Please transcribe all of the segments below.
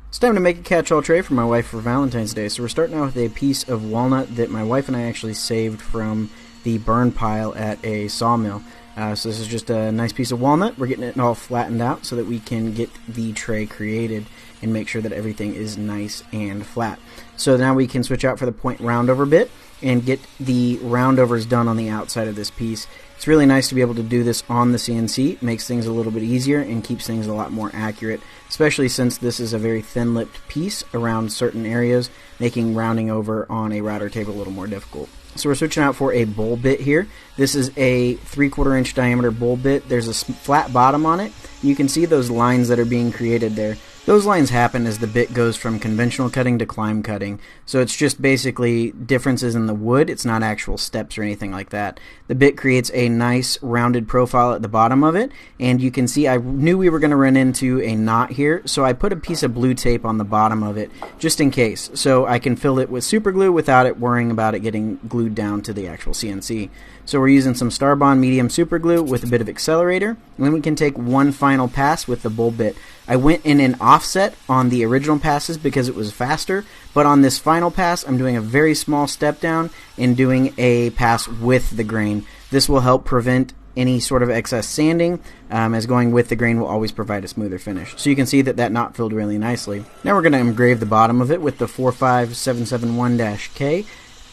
It's time to make a catch-all tray for my wife for Valentine's Day. So we're starting out with a piece of walnut that my wife and I actually saved from the burn pile at a sawmill. So this is just a nice piece of walnut. We're getting it all flattened out so that we can get the tray created and make sure that everything is nice and flat. So now we can switch out for the point roundover bit and get the roundovers done on the outside of this piece. It's really nice to be able to do this on the CNC. It makes things a little bit easier and keeps things a lot more accurate, especially since this is a very thin-lipped piece around certain areas, making rounding over on a router table a little more difficult. So we're switching out for a bowl bit here. This is a 3/4 inch diameter bowl bit. There's a flat bottom on it. You can see those lines that are being created there. Those lines happen as the bit goes from conventional cutting to climb cutting. So it's just basically differences in the wood. It's not actual steps or anything like that. The bit creates a nice rounded profile at the bottom of it. And you can see I knew we were going to run into a knot here. So I put a piece of blue tape on the bottom of it just in case. So I can fill it with super glue without it worrying about it getting glued down to the actual CNC. So we're using some Starbond medium super glue with a bit of accelerator. And then we can take one final pass with the bowl bit. I went in an offset on the original passes because it was faster, but on this final pass I'm doing a very small step down and doing a pass with the grain. This will help prevent any sort of excess sanding, as going with the grain will always provide a smoother finish. So you can see that knot filled really nicely. Now we're going to engrave the bottom of it with the 45771-K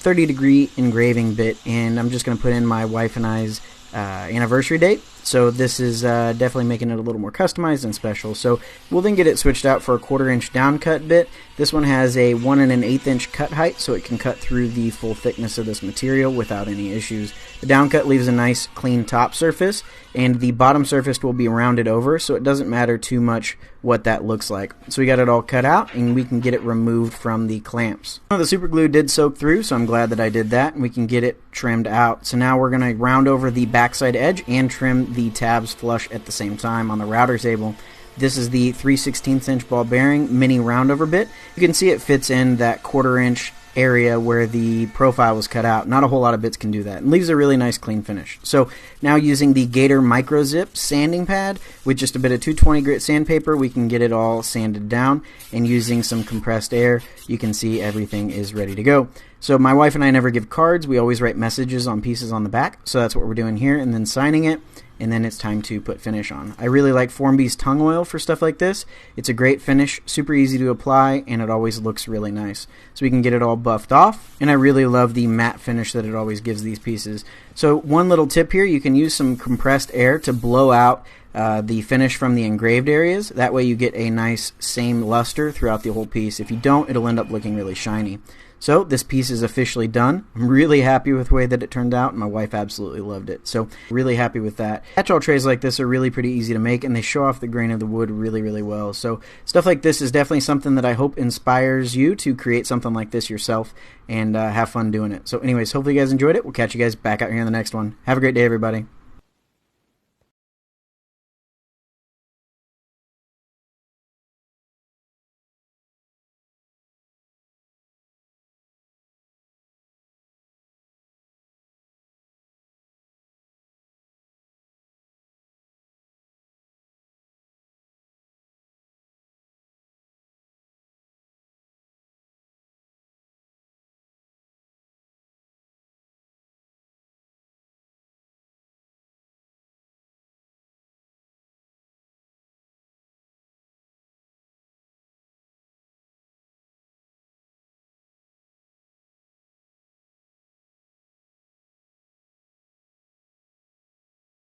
30-degree engraving bit, and I'm just going to put in my wife and I's anniversary date. So this is definitely making it a little more customized and special. So we'll then get it switched out for a 1/4 inch down cut bit. This one has a 1 1/8 inch cut height, so it can cut through the full thickness of this material without any issues. The down cut leaves a nice clean top surface, and the bottom surface will be rounded over, so it doesn't matter too much what that looks like. So we got it all cut out, and we can get it removed from the clamps. The super glue did soak through, so I'm glad that I did that, and we can get it trimmed out. So now we're going to round over the backside edge and trim the tabs flush at the same time on the router table. This is the 3/16 inch ball bearing mini roundover bit. You can see it fits in that 1/4 inch area where the profile was cut out. Not a whole lot of bits can do that. It leaves a really nice clean finish. So now using the Gator Micro Zip sanding pad with just a bit of 220 grit sandpaper, we can get it all sanded down, and using some compressed air, you can see everything is ready to go. So my wife and I never give cards. We always write messages on pieces on the back. So that's what we're doing here, and then signing it. And then it's time to put finish on. I really like Formby's tongue oil for stuff like this. It's a great finish, super easy to apply, and it always looks really nice. So we can get it all buffed off, and I really love the matte finish that it always gives these pieces. So one little tip here, you can use some compressed air to blow out the finish from the engraved areas. That way you get a nice same luster throughout the whole piece. If you don't, it'll end up looking really shiny. So this piece is officially done. I'm really happy with the way that it turned out, and my wife absolutely loved it. So really happy with that. Catch-all trays like this are really pretty easy to make, and they show off the grain of the wood really, really well. So stuff like this is definitely something that I hope inspires you to create something like this yourself and have fun doing it. So anyways, hopefully you guys enjoyed it. We'll catch you guys back out here in the next one. Have a great day, everybody.